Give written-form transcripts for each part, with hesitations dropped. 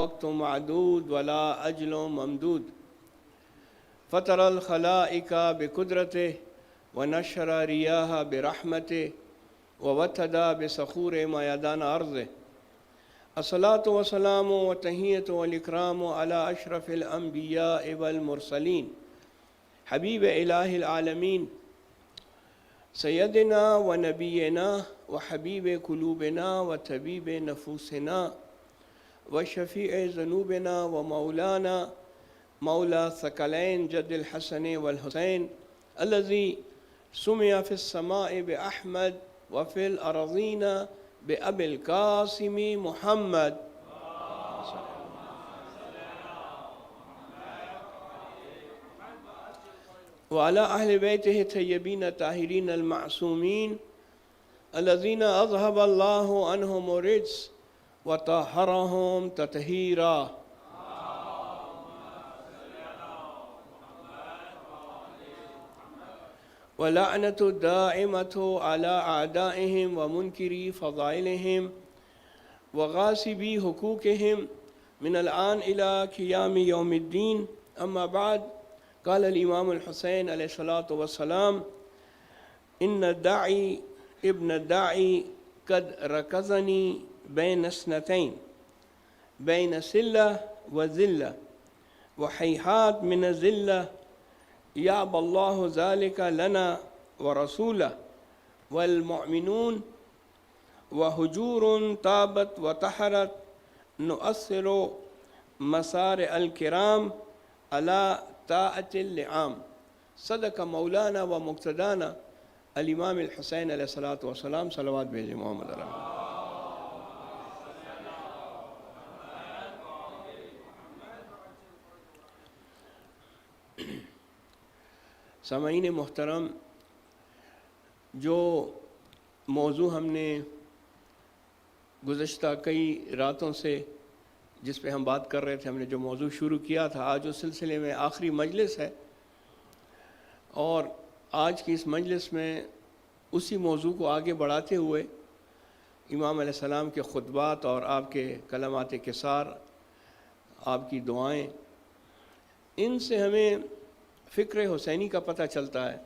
وقت معدود ولا أجل ممدود فطر الخلائق بقدرته ونشر رياها برحمته ووتد بصخور ميدان أرضه الصلاة والسلام والتحية والإكرام على أشرف الأنبياء والمرسلين حبيب إله العالمين سيدنا ونبينا وحبيب قلوبنا وطبيب نفوسنا وشفيع ذنوبنا ومولانا مولى الثقلين جد الحسن والحسين الذي سمي في السماء بأحمد وفي الأرضين بأبي القاسم محمد وعلى أهل بيته الطيبين الطاهرين المعصومين الذين أذهب الله عنهم الرجس وطهرهم تطهيرا ولعنة الدائمة على أعدائهم ومنكري فضائلهم وغاصبي حقوقهم من الآن إلى قيام يوم الدين. أما بعد، قال الإمام الحسين عليه الصلاة والسلام: إن الداعي ابن الداعي قد ركزني بين اثنتين، بين سلة وذلة، وحيحات من الذلة يأبى الله ذلك لنا ورسوله والمؤمنون، وهجور طابت وطهرت نؤثر مسار الكرام على طاعة اللئام. صدق مولانا ومقتدانا الامام الحسین علیہ الصلاۃ والسلام. صلوات بھیجیں محمد علیہ. سامعین محترم، جو موضوع ہم نے گزشتہ کئی راتوں سے جس پہ ہم بات کر رہے تھے، ہم نے جو موضوع شروع کیا تھا، آج اس سلسلے میں آخری مجلس ہے، اور آج کی اس مجلس میں اسی موضوع کو آگے بڑھاتے ہوئے امام علیہ السلام کے خطبات اور آپ کے کلمات قصار، آپ کی دعائیں، ان سے ہمیں فکر حسینی کا پتہ چلتا ہے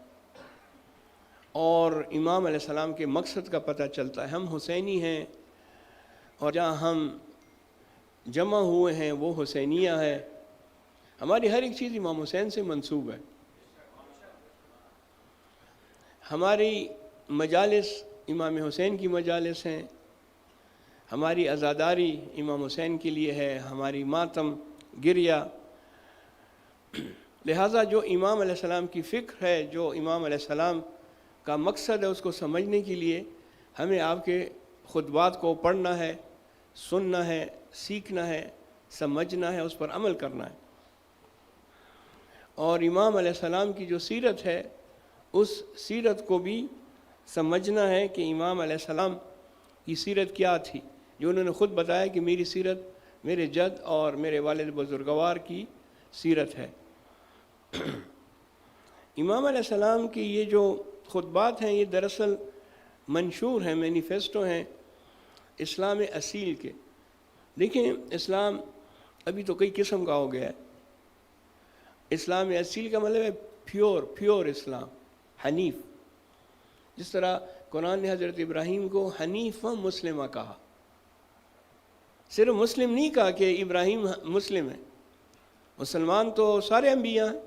اور امام علیہ السلام کے مقصد کا پتہ چلتا ہے. ہم حسینی ہیں، اور جہاں ہم جمع ہوئے ہیں وہ حسینیہ ہے. ہماری ہر ایک چیز امام حسین سے منسوب ہے. ہماری مجالس امام حسین کی مجالس ہیں، ہماری عزاداری امام حسین کے لیے ہے، ہماری ماتم گریہ. لہٰذا جو امام علیہ السلام کی فکر ہے، جو امام علیہ السلام کا مقصد ہے، اس کو سمجھنے کے لیے ہمیں آپ کے خطبات کو پڑھنا ہے، سننا ہے، سیکھنا ہے، سمجھنا ہے، اس پر عمل کرنا ہے. اور امام علیہ السلام کی جو سیرت ہے، اس سیرت کو بھی سمجھنا ہے کہ امام علیہ السلام کی سیرت کیا تھی، جو انہوں نے خود بتایا کہ میری سیرت میرے جد اور میرے والد بزرگوار کی سیرت ہے. امام علیہ السلام کی یہ جو خطبات ہیں، یہ دراصل منشور ہیں، مینیفیسٹو ہیں اسلام اصیل کے. دیکھیں، اسلام ابھی تو کئی قسم کا ہو گیا ہے. اسلام اصیل کا مطلب ہے پیور اسلام، حنیف. جس طرح قرآن نے حضرت ابراہیم کو حنیف و مسلمہ کہا. صرف مسلم نہیں کہا کہ ابراہیم مسلم ہے. مسلمان تو سارے انبیاء ہیں.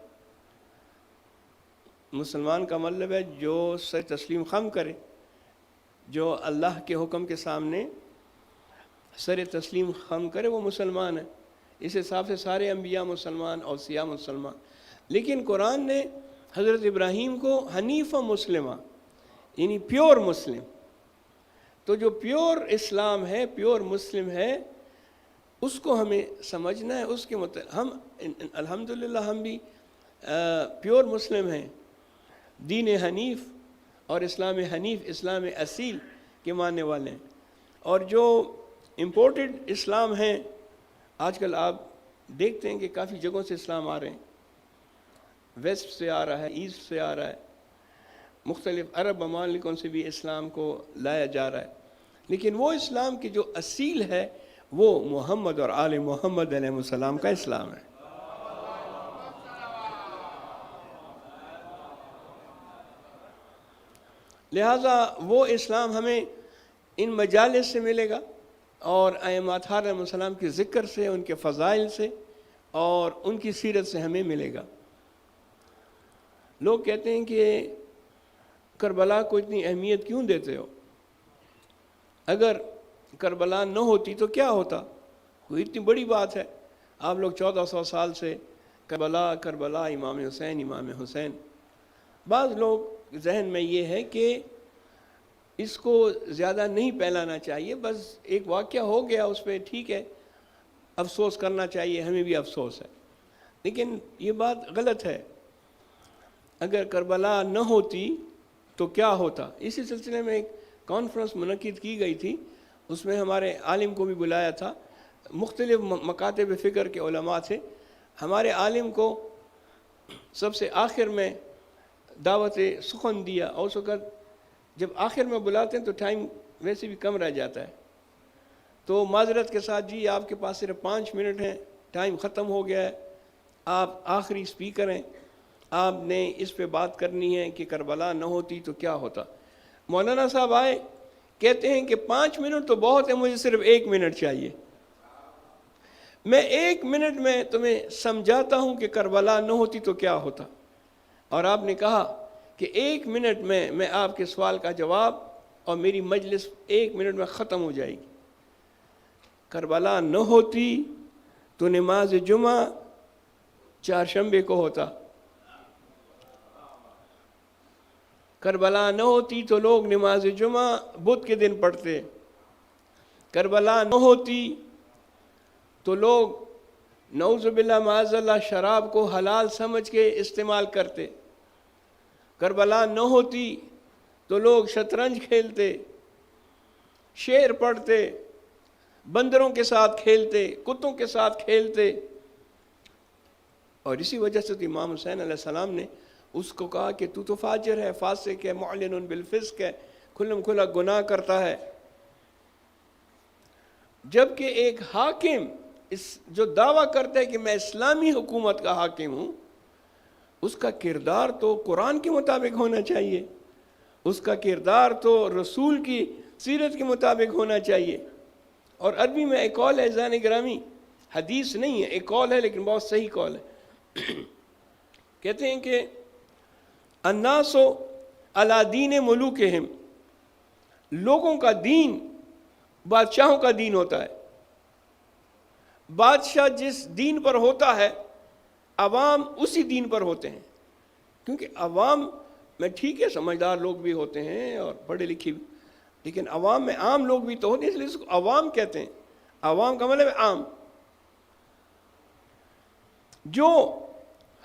مسلمان کا مطلب ہے جو سر تسلیم خم کرے، جو اللہ کے حکم کے سامنے سر تسلیم خم کرے، وہ مسلمان ہے. اس حساب سے سارے انبیاء مسلمان، اوصیاء مسلمان. لیکن قرآن نے حضرت ابراہیم کو حنیف و مسلمہ، یعنی پیور مسلم. تو جو پیور اسلام ہے، پیور مسلم ہے، اس کو ہمیں سمجھنا ہے. اس کے مطابق ہم الحمدللہ ہم بھی پیور مسلم ہیں، دین حنیف اور اسلام حنیف، اسلام اصیل کے ماننے والے ہیں. اور جو امپورٹڈ اسلام ہیں، آج کل آپ دیکھتے ہیں کہ کافی جگہوں سے اسلام آ رہے ہیں. ویسٹ سے آ رہا ہے، ایسٹ سے آ رہا ہے، مختلف عرب ممالکوں سے بھی اسلام کو لایا جا رہا ہے. لیکن وہ اسلام کی جو اصیل ہے، وہ محمد اور آل محمد علیہ السلام کا اسلام ہے۔ لہٰذا وہ اسلام ہمیں ان مجالس سے ملے گا اور ائمہ اطہار علیہ السلام کے ذکر سے، ان کے فضائل سے اور ان کی سیرت سے ہمیں ملے گا۔ لوگ کہتے ہیں کہ کربلا کو اتنی اہمیت کیوں دیتے ہو؟ اگر کربلا نہ ہوتی تو کیا ہوتا؟ کوئی اتنی بڑی بات ہے، آپ لوگ 1400 سال سے کربلا کربلا، امام حسین امام حسین۔ بعض لوگ ذہن میں یہ ہے کہ اس کو زیادہ نہیں پھیلانا چاہیے، بس ایک واقعہ ہو گیا اس پہ ٹھیک ہے، افسوس کرنا چاہیے، ہمیں بھی افسوس ہے، لیکن یہ بات غلط ہے۔ اگر کربلا نہ ہوتی تو کیا ہوتا؟ اسی سلسلے میں ایک کانفرنس منعقد کی گئی تھی، اس میں ہمارے عالم کو بھی بلایا تھا، مختلف مکاتب فکر کے علماء تھے۔ ہمارے عالم کو سب سے آخر میں دعوت سخن دیا، اور اس وقت جب آخر میں بلاتے ہیں تو ٹائم ویسے بھی کم رہ جاتا ہے، تو معذرت کے ساتھ جی آپ کے پاس صرف 5 منٹ ہیں، ٹائم ختم ہو گیا ہے، آپ آخری اسپیکر ہیں، آپ نے اس پہ بات کرنی ہے کہ کربلا نہ ہوتی تو کیا ہوتا۔ مولانا صاحب آئے، کہتے ہیں کہ 5 منٹ تو بہت ہے، مجھے صرف 1 منٹ چاہیے، میں 1 منٹ میں تمہیں سمجھاتا ہوں کہ کربلا نہ ہوتی تو کیا ہوتا۔ اور آپ نے کہا کہ 1 منٹ میں آپ کے سوال کا جواب اور میری مجلس 1 منٹ میں ختم ہو جائے گی۔ کربلا نہ ہوتی تو نماز جمعہ 4 شنبے کو ہوتا، کربلا نہ ہوتی تو لوگ نماز جمعہ بدھ کے دن پڑھتے، کربلا نہ ہوتی تو لوگ نعوذ باللہ معاذ اللہ شراب کو حلال سمجھ کے استعمال کرتے، کربلا نہ ہوتی تو لوگ شطرنج کھیلتے، شعر پڑھتے، بندروں کے ساتھ کھیلتے، کتوں کے ساتھ کھیلتے۔ اور اسی وجہ سے تو امام حسین علیہ السلام نے اس کو کہا کہ تو فاجر ہے، فاسق ہے، معلن بالفسق ہے، کھلم کھلا گناہ کرتا ہے۔ جبکہ ایک حاکم جو دعویٰ کرتا ہے کہ میں اسلامی حکومت کا حاکم ہوں، اس کا کردار تو قرآن کے مطابق ہونا چاہیے، اس کا کردار تو رسول کی سیرت کے مطابق ہونا چاہیے۔ اور عربی میں ایک قول ہے عزیزان گرامی، حدیث نہیں ہے، ایک قول ہے لیکن بہت صحیح قول ہے، کہتے ہیں کہ الناس علی دین ملوکہم، لوگوں کا دین بادشاہوں کا دین ہوتا ہے، بادشاہ جس دین پر ہوتا ہے عوام اسی دین پر ہوتے ہیں، کیونکہ عوام میں ٹھیک ہے سمجھدار لوگ بھی ہوتے ہیں اور پڑھے لکھے بھی، لیکن عوام میں عام لوگ بھی تو ہوتے ہیں، اس لیے اس کو عوام کہتے ہیں۔ عوام کا مطلب ہے عام، جو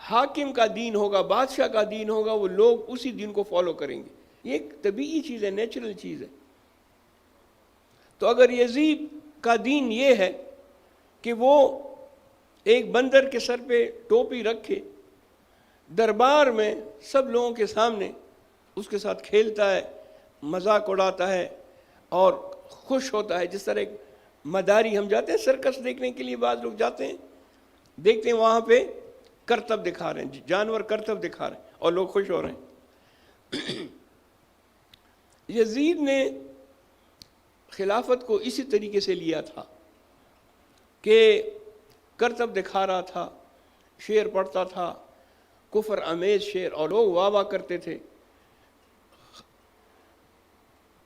حاکم کا دین ہوگا، بادشاہ کا دین ہوگا، وہ لوگ اسی دین کو فالو کریں گے، یہ ایک طبیعی چیز ہے، نیچرل چیز ہے۔ تو اگر یزید کا دین یہ ہے کہ وہ ایک بندر کے سر پہ ٹوپی رکھے، دربار میں سب لوگوں کے سامنے اس کے ساتھ کھیلتا ہے، مذاق اڑاتا ہے اور خوش ہوتا ہے، جس طرح ایک مداری ہم جاتے ہیں سرکس دیکھنے کے لیے، بعض لوگ جاتے ہیں دیکھتے ہیں وہاں پہ کرتب دکھا رہے ہیں، جانور کرتب دکھا رہے ہیں اور لوگ خوش ہو رہے ہیں۔ یزید نے خلافت کو اسی طریقے سے لیا تھا کہ کرتب دکھا رہا تھا، شعر پڑھتا تھا، کفر امیز شعر، اور لوگ واہ واہ کرتے تھے،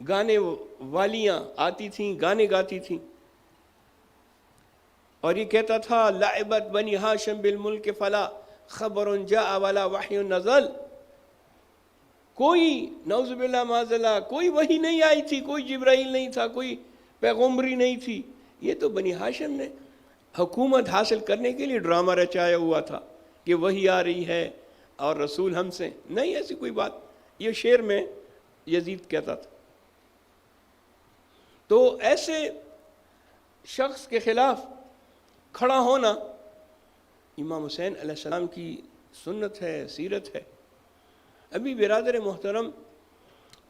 گانے والیاں آتی تھیں، گانے گاتی تھیں، اور یہ کہتا تھا لعبت بنی ہاشم بالملک فلا خبر جاء ولا وحی نزل، کوئی نعوذ باللہ معاذ اللہ کوئی وحی نہیں آئی تھی، کوئی جبرائیل نہیں تھا، کوئی پیغمبری نہیں تھی، یہ تو بنی ہاشم نے حکومت حاصل کرنے کے لیے ڈرامہ رچایا ہوا تھا کہ وحی آ رہی ہے اور رسول ہم سے نہیں، ایسی کوئی بات، یہ شعر میں یزید کہتا تھا۔ تو ایسے شخص کے خلاف کھڑا ہونا امام حسین علیہ السلام کی سنت ہے، سیرت ہے۔ ابھی برادر محترم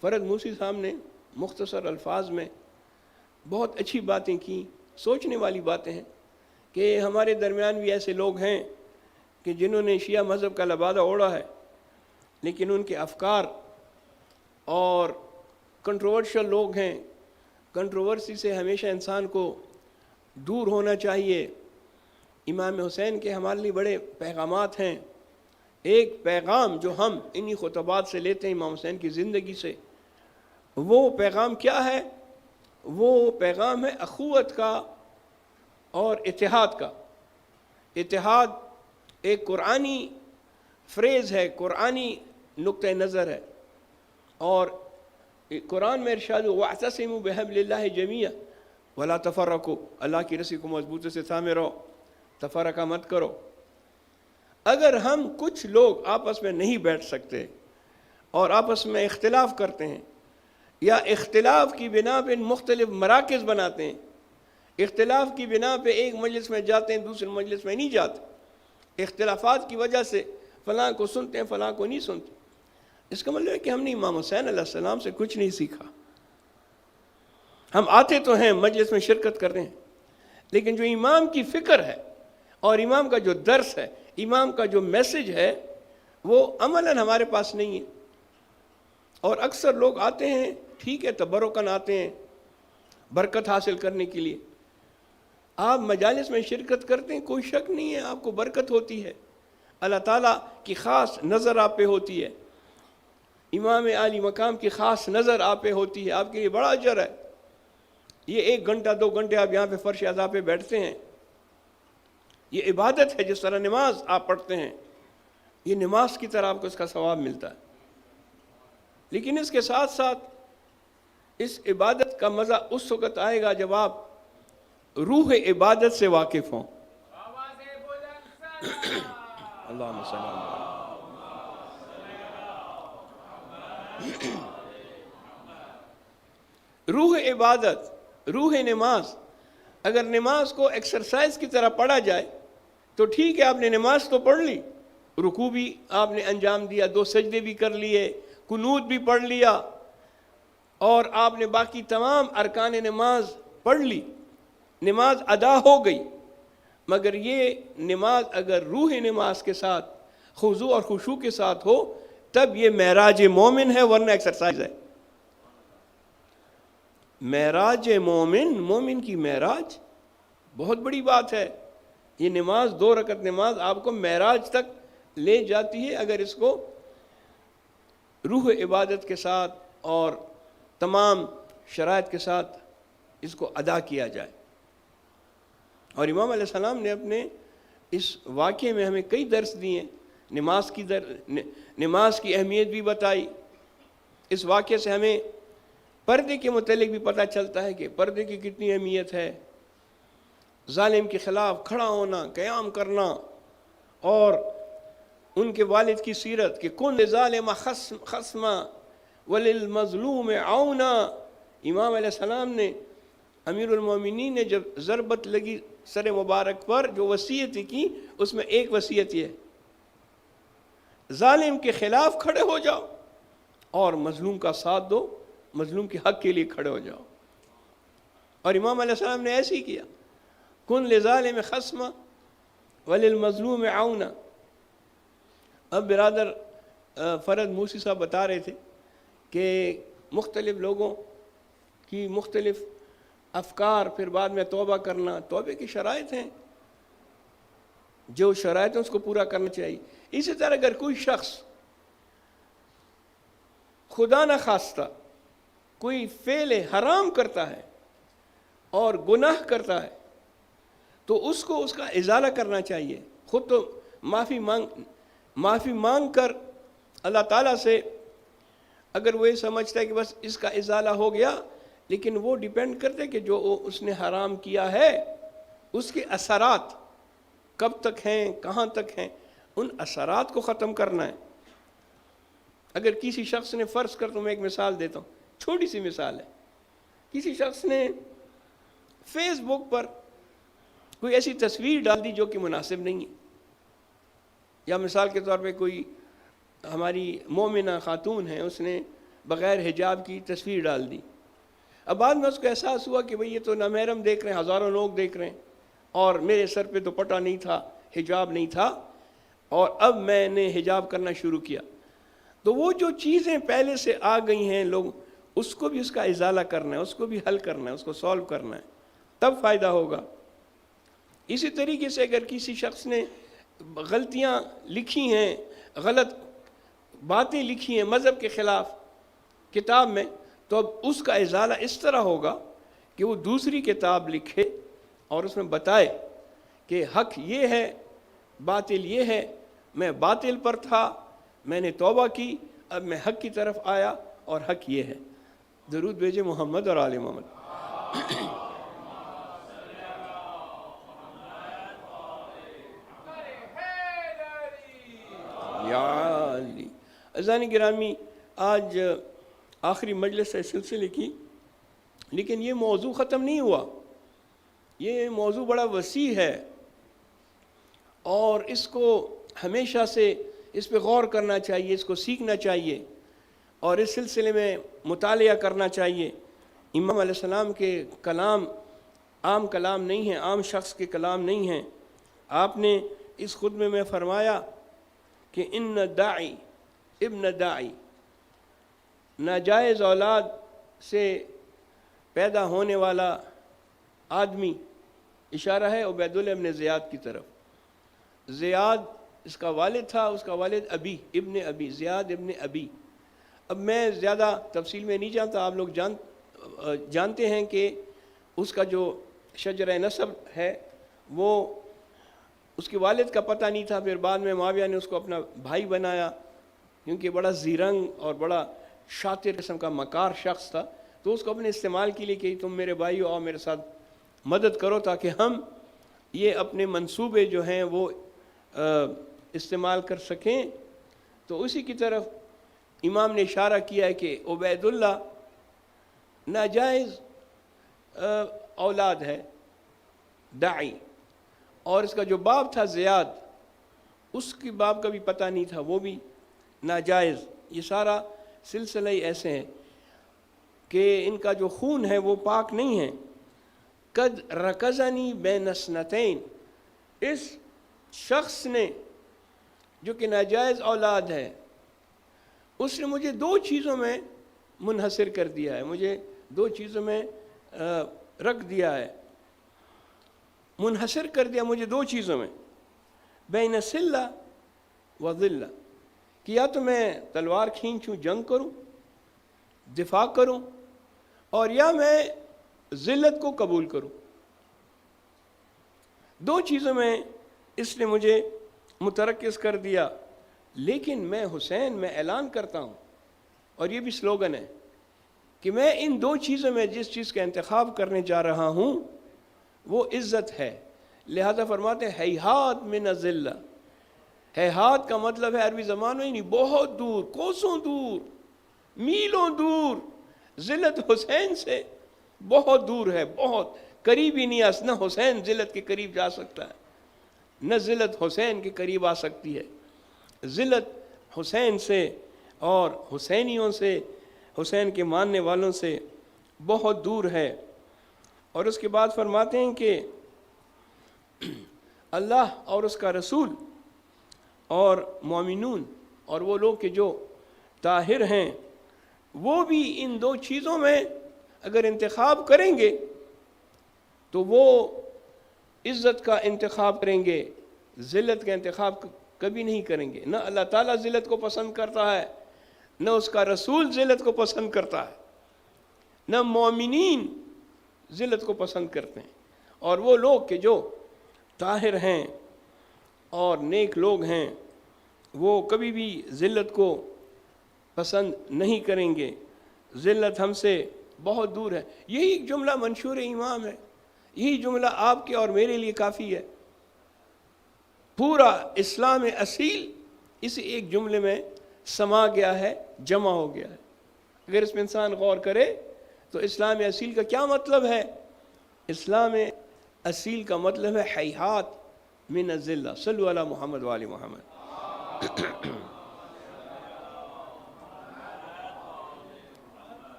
فرد موسی صاحب نے مختصر الفاظ میں بہت اچھی باتیں کی سوچنے والی باتیں ہیں کہ ہمارے درمیان بھی ایسے لوگ ہیں کہ جنہوں نے شیعہ مذہب کا لبادہ اوڑھا ہے، لیکن ان کے افکار اور کنٹروورشل لوگ ہیں. کنٹروورسی سے ہمیشہ انسان کو دور ہونا چاہیے. امام حسین کے ہمارے لیے بڑے پیغامات ہیں. ایک پیغام جو ہم انہی خطبات سے لیتے ہیں امام حسین کی زندگی سے، وہ پیغام کیا ہے؟ وہ پیغام ہے اخوت کا اور اتحاد کا. اتحاد ایک قرآنی فریز ہے، قرآنی نقطہ نظر ہے، اور قرآن میں ارشاد وَاعْتَصِمُوا بِحَبْلِ اللَّهِ جَمِيعًا وَلَا تَفَرَّقُوا، اللہ کی رسی کو مضبوطی سے تھامے رہو، تفرقہ مت کرو. اگر ہم کچھ لوگ آپس میں نہیں بیٹھ سکتے اور آپس میں اختلاف کرتے ہیں، یا اختلاف کی بنا پہ مختلف مراکز بناتے ہیں، اختلاف کی بنا پہ ایک مجلس میں جاتے ہیں دوسرے مجلس میں نہیں جاتے، اختلافات کی وجہ سے فلاں کو سنتے ہیں فلاں کو نہیں سنتے، اس کا مطلب ہے کہ ہم نے امام حسین علیہ السلام سے کچھ نہیں سیکھا. ہم آتے تو ہیں مجلس میں شرکت کر رہے ہیں، لیکن جو امام کی فکر ہے اور امام کا جو درس ہے، امام کا جو میسج ہے، وہ عملاً ہمارے پاس نہیں ہے. اور اکثر لوگ آتے ہیں، ٹھیک ہے، تبرکاً آتے ہیں برکت حاصل کرنے کے لیے. آپ مجالس میں شرکت کرتے ہیں، کوئی شک نہیں ہے آپ کو برکت ہوتی ہے، اللہ تعالیٰ کی خاص نظر آپ پہ ہوتی ہے، امام عالی مقام کی خاص نظر آپ پہ ہوتی ہے، آپ کے لیے بڑا اجر ہے. یہ 1 گھنٹہ 2 گھنٹے آپ یہاں پہ فرش عزا پہ بیٹھتے ہیں، یہ عبادت ہے. جس طرح نماز آپ پڑھتے ہیں، یہ نماز کی طرح آپ کو اس کا ثواب ملتا ہے. لیکن اس کے ساتھ ساتھ اس عبادت کا مزہ اس وقت آئے گا جب آپ روح عبادت سے واقف ہوں. اللہم صلی اللہ علیہ روح عبادت، روح نماز. اگر نماز کو ایکسرسائز کی طرح پڑھا جائے تو ٹھیک ہے، آپ نے نماز تو پڑھ لی، رکوع بھی آپ نے انجام دیا، 2 سجدے بھی کر لیے، قنوت بھی پڑھ لیا، اور آپ نے باقی تمام ارکان نماز پڑھ لی، نماز ادا ہو گئی. مگر یہ نماز اگر روح نماز کے ساتھ خضوع اور خشوع کے ساتھ ہو تب یہ معراج مومن ہے، ورنہ ایکسرسائز ہے. معراج مومن کی معراج بہت بڑی بات ہے. یہ نماز 2 رکعت نماز آپ کو معراج تک لے جاتی ہے اگر اس کو روح عبادت کے ساتھ اور تمام شرائط کے ساتھ اس کو ادا کیا جائے. اور امام علیہ السلام نے اپنے اس واقعے میں ہمیں کئی درس دیے. نماز کی اہمیت بھی بتائی. اس واقعے سے ہمیں پردے کے متعلق بھی پتہ چلتا ہے کہ پردے کی کتنی اہمیت ہے. ظالم کے خلاف کھڑا ہونا، قیام کرنا، اور ان کے والد کی سیرت کہ کن لظالم خصما وللمظلوم عونا. امام علیہ السلام نے، امیر المومنین نے جب ضربت لگی سر مبارک پر جو وصیت کی، اس میں ایک وصیت یہ ہے، ظالم کے خلاف کھڑے ہو جاؤ اور مظلوم کا ساتھ دو، مظلوم کے حق کے لیے کھڑے ہو جاؤ. اور امام علیہ السلام نے ایسے ہی کیا، کن لظالم خصما وللمظلوم عونا. اب برادر فرد موسی صاحب بتا رہے تھے کہ مختلف لوگوں کی مختلف افکار، پھر بعد میں توبہ کرنا، توبے کی شرائط ہیں، جو شرائط ہیں اس کو پورا کرنا چاہیے. اسی طرح اگر کوئی شخص خدا نہ خواستہ کوئی فعل حرام کرتا ہے اور گناہ کرتا ہے تو اس کو اس کا ازالہ کرنا چاہیے. خود تو معافی مانگ کر اللہ تعالیٰ سے، اگر وہ یہ سمجھتا ہے کہ بس اس کا ازالہ ہو گیا، لیکن وہ ڈیپینڈ کرتے کہ جو اس نے حرام کیا ہے اس کے اثرات کب تک ہیں، کہاں تک ہیں، ان اثرات کو ختم کرنا ہے. اگر کسی شخص نے، فرض کر تو میں ایک مثال دیتا ہوں، چھوٹی سی مثال ہے، کسی شخص نے فیس بک پر کوئی ایسی تصویر ڈال دی جو کہ مناسب نہیں ہے، یا مثال کے طور پہ کوئی ہماری مومنہ خاتون ہے، اس نے بغیر حجاب کی تصویر ڈال دی، اب بعد میں اس کو احساس ہوا کہ بھئی یہ تو نامحرم دیکھ رہے ہیں، ہزاروں لوگ دیکھ رہے ہیں، اور میرے سر پہ دوپٹہ نہیں تھا، حجاب نہیں تھا، اور اب میں نے حجاب کرنا شروع کیا۔ تو وہ جو چیزیں پہلے سے آ گئی ہیں، لوگ اس کو بھی اس کا ازالہ کرنا ہے، اس کو بھی حل کرنا ہے، اس کو سولو کرنا ہے، تب فائدہ ہوگا۔ اسی طریقے سے اگر کسی شخص نے غلطیاں لکھی ہیں، غلط باتیں لکھی ہیں مذہب کے خلاف کتاب میں، تو اب اس کا ازالہ اس طرح ہوگا کہ وہ دوسری کتاب لکھے اور اس میں بتائے کہ حق یہ ہے، باطل یہ ہے، میں باطل پر تھا، میں نے توبہ کی، اب میں حق کی طرف آیا اور حق یہ ہے۔ درود بھیجے محمد اور آل محمد۔ یا علی۔ عزیزان گرامی، آج آخری مجلس ہے سلسلے کی، لیکن یہ موضوع ختم نہیں ہوا، یہ موضوع بڑا وسیع ہے، اور اس کو ہمیشہ سے اس پہ غور کرنا چاہیے، اس کو سیکھنا چاہیے، اور اس سلسلے میں مطالعہ کرنا چاہیے۔ امام علیہ السلام کے کلام عام کلام نہیں ہیں، عام شخص کے کلام نہیں ہیں۔ آپ نے اس خطبے میں فرمایا کہ ان داعی ابن داعی، ناجائز اولاد سے پیدا ہونے والا آدمی، اشارہ ہے عبید اللہ ابن زیاد کی طرف۔ زیاد اس کا والد تھا، اس کا والد ابی ابن ابی، زیاد ابن ابی۔ اب میں زیادہ تفصیل میں نہیں جانتا، آپ لوگ جانتے ہیں کہ اس کا جو شجرہ نسب ہے وہ اس کے والد کا پتہ نہیں تھا، پھر بعد میں معاویہ نے اس کو اپنا بھائی بنایا، کیونکہ بڑا زیرنگ اور بڑا شاطر قسم کا مکار شخص تھا، تو اس کو اپنے استعمال کے لیے کہ تم میرے بھائی ہو اور میرے ساتھ مدد کرو تاکہ ہم یہ اپنے منصوبے جو ہیں وہ استعمال کر سکیں۔ تو اسی کی طرف امام نے اشارہ کیا ہے کہ عبید اللہ ناجائز اولاد ہے، داعی، اور اس کا جو باپ تھا زیاد، اس کی باپ کا بھی پتہ نہیں تھا، وہ بھی ناجائز۔ یہ سارا سلسلہ ہی ایسے ہیں کہ ان کا جو خون ہے وہ پاک نہیں ہے۔ قد رکزنی بین اثنتین، اس شخص نے جو کہ ناجائز اولاد ہے، اس نے مجھے دو چیزوں میں منحصر کر دیا ہے، مجھے دو چیزوں میں رکھ دیا ہے، منحصر کر دیا مجھے دو چیزوں میں، بین سلہ و ذلہ، کہ یا تو میں تلوار کھینچوں، جنگ کروں، دفاع کروں، اور یا میں ذلت کو قبول کروں۔ دو چیزوں میں اس نے مجھے مترکز کر دیا۔ لیکن میں حسین، میں اعلان کرتا ہوں، اور یہ بھی سلوگن ہے، کہ میں ان دو چیزوں میں جس چیز کا انتخاب کرنے جا رہا ہوں وہ عزت ہے۔ لہذا فرماتے ہیں ہیہات من الذلہ۔ ہیہات کا مطلب ہے عربی زبان میں نہیں، بہت دور، کوسوں دور، میلوں دور، ذلت حسین سے بہت دور ہے، بہت قریب ہی نہیں، نہ حسین ذلت کے قریب جا سکتا ہے، نہ ذلت حسین کے قریب آ سکتی ہے۔ ذلت حسین سے اور حسینیوں سے، حسین کے ماننے والوں سے بہت دور ہے۔ اور اس کے بعد فرماتے ہیں کہ اللہ اور اس کا رسول اور مومنون اور وہ لوگ کہ جو طاہر ہیں، وہ بھی ان دو چیزوں میں اگر انتخاب کریں گے تو وہ عزت کا انتخاب کریں گے، ذلت کا انتخاب کبھی نہیں کریں گے۔ نہ اللہ تعالیٰ ذلت کو پسند کرتا ہے، نہ اس کا رسول ذلت کو پسند کرتا ہے، نہ مومنین ذلت کو پسند کرتے ہیں۔ اور وہ لوگ کہ جو طاہر ہیں اور نیک لوگ ہیں، وہ کبھی بھی ذلت کو پسند نہیں کریں گے۔ ذلت ہم سے بہت دور ہے۔ یہی جملہ منشور امام ہے، یہی جملہ آپ کے اور میرے لیے کافی ہے۔ پورا اسلام اصیل اس ایک جملے میں سما گیا ہے، جمع ہو گیا ہے۔ اگر اس میں انسان غور کرے تو اسلام اصیل کا کیا مطلب ہے؟ اسلام اصیل کا مطلب ہے ہیہات من الذلہ۔ صلو علی محمد وآل محمد۔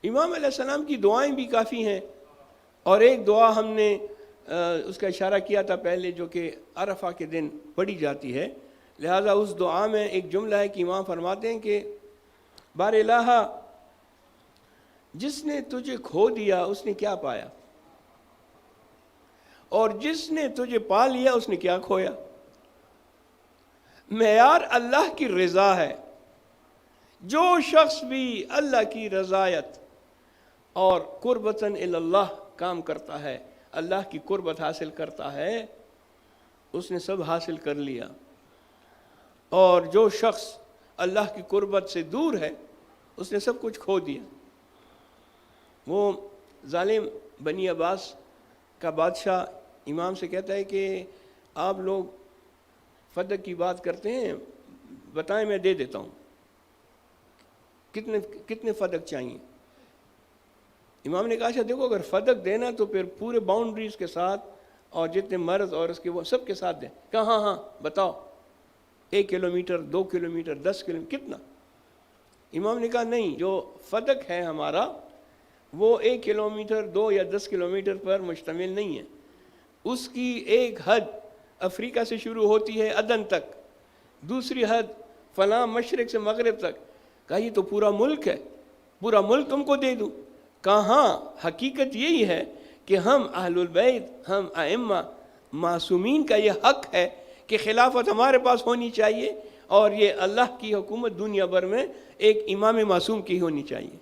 امام علیہ السلام کی دعائیں بھی کافی ہیں، اور ایک دعا ہم نے اس کا اشارہ کیا تھا پہلے، جو کہ عرفہ کے دن پڑھی جاتی ہے، لہذا اس دعا میں ایک جملہ ہے کہ امام فرماتے ہیں کہ بار الہ، جس نے تجھے کھو دیا اس نے کیا پایا، اور جس نے تجھے پا لیا اس نے کیا کھویا۔ معیار اللہ کی رضا ہے، جو شخص بھی اللہ کی رضایت اور قربتاً اللہ کام کرتا ہے، اللہ کی قربت حاصل کرتا ہے، اس نے سب حاصل کر لیا، اور جو شخص اللہ کی قربت سے دور ہے اس نے سب کچھ کھو دیا۔ وہ ظالم بنی عباس کا بادشاہ امام سے کہتا ہے کہ آپ لوگ فدق کی بات کرتے ہیں، بتائیں میں دے دیتا ہوں، کتنے فدق چاہیے؟ امام نے کہا اچھا دیکھو، اگر فدق دینا تو پھر پورے باؤنڈریز کے ساتھ اور جتنے مرد اور اس کے وہ سب کے ساتھ دیں۔ کہا ہاں ہاں بتاؤ، 1 کلومیٹر، 2 کلومیٹر، 10 کلومیٹر، کتنا؟ امام نے کہا نہیں، جو فدق ہے ہمارا وہ 1 کلومیٹر، 2 یا 10 کلومیٹر پر مشتمل نہیں ہے، اس کی ایک حد افریقہ سے شروع ہوتی ہے عدن تک، دوسری حد فلاں مشرق سے مغرب تک۔ کہا یہ تو پورا ملک ہے، پورا ملک تم کو دے دوں؟ کہا ہاں، حقیقت یہی ہے کہ ہم اہل البیت، ہم ائمہ معصومین کا یہ حق ہے کہ خلافت ہمارے پاس ہونی چاہیے، اور یہ اللہ کی حکومت دنیا بھر میں ایک امام معصوم کی ہونی چاہیے۔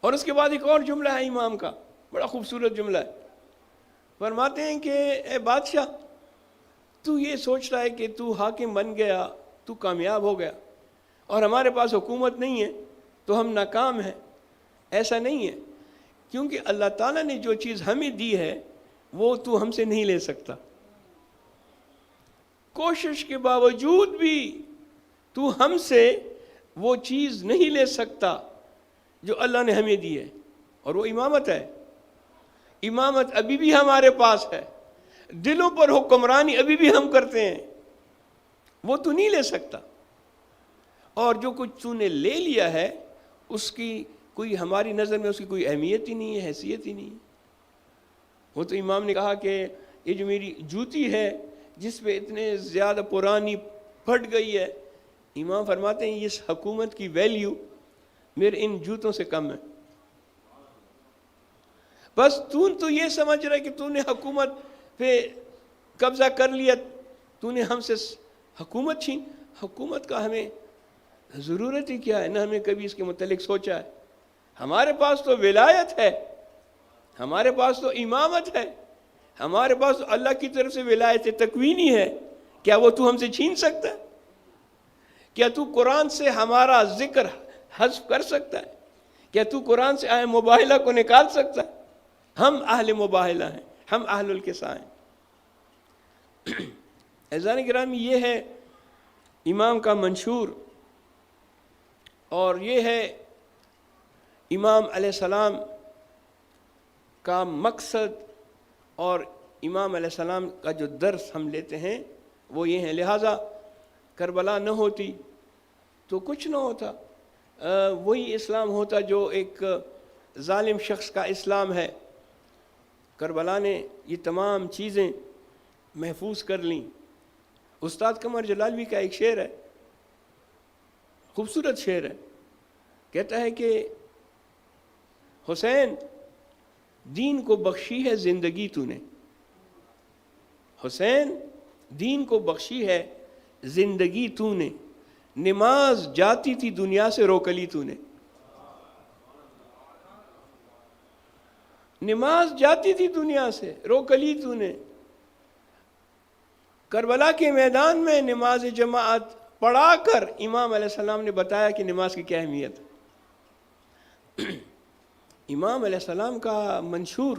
اور اس کے بعد ایک اور جملہ ہے امام کا، بڑا خوبصورت جملہ ہے، فرماتے ہیں کہ اے بادشاہ، تو یہ سوچ رہا ہے کہ تو حاکم بن گیا، تو کامیاب ہو گیا، اور ہمارے پاس حکومت نہیں ہے تو ہم ناکام ہیں۔ ایسا نہیں ہے، کیونکہ اللہ تعالیٰ نے جو چیز ہمیں دی ہے وہ تو ہم سے نہیں لے سکتا، کوشش کے باوجود بھی تو ہم سے وہ چیز نہیں لے سکتا جو اللہ نے ہمیں دی ہے، اور وہ امامت ہے۔ امامت ابھی بھی ہمارے پاس ہے، دلوں پر حکمرانی ابھی بھی ہم کرتے ہیں، وہ تو نہیں لے سکتا، اور جو کچھ تو نے لے لیا ہے اس کی کوئی ہماری نظر میں اس کی کوئی اہمیت ہی نہیں ہے، حیثیت ہی نہیں ہے۔ وہ تو امام نے کہا کہ یہ جو میری جوتی ہے جس پہ اتنے زیادہ پرانی پھٹ گئی ہے، امام فرماتے ہیں اس حکومت کی ویلیو میرے ان جوتوں سے کم ہے۔ بس تو یہ سمجھ رہا ہے کہ تو نے حکومت پہ قبضہ کر لیا، تو نے ہم سے حکومت چھین۔ حکومت کا ہمیں ضرورت ہی کیا ہے، نہ ہمیں کبھی اس کے متعلق سوچا ہے۔ ہمارے پاس تو ولایت ہے، ہمارے پاس تو امامت ہے، ہمارے پاس تو اللہ کی طرف سے ولایت تکوینی ہے، کیا وہ تو ہم سے چھین سکتا ہے؟ کیا تو قرآن سے ہمارا ذکر حذف کر سکتا ہے؟ کیا تو قرآن سے آئے مباہلہ کو نکال سکتا ہے؟ ہم اہل مباہلہ ہیں، ہم اہل القصہ ہیں۔ عزیزان گرامی، یہ ہے امام کا منشور، اور یہ ہے امام علیہ السلام کا مقصد، اور امام علیہ السلام کا جو درس ہم لیتے ہیں وہ یہ ہے۔ لہٰذا کربلا نہ ہوتی تو کچھ نہ ہوتا، وہی اسلام ہوتا جو ایک ظالم شخص کا اسلام ہے۔ کربلا نے یہ تمام چیزیں محفوظ کر لیں۔ استاد قمر جلالوی کا ایک شعر ہے، خوبصورت شعر ہے، کہتا ہے کہ حسین دین کو بخشی ہے زندگی تو نے، حسین دین کو بخشی ہے زندگی تو نے، نماز جاتی تھی دنیا سے روکلی تو نے، نماز جاتی تھی دنیا سے روکلی تو نے۔ کربلا کے میدان میں نماز جماعت پڑھا کر امام علیہ السلام نے بتایا کہ نماز کی کیا اہمیت ہے۔ امام علیہ السلام کا منشور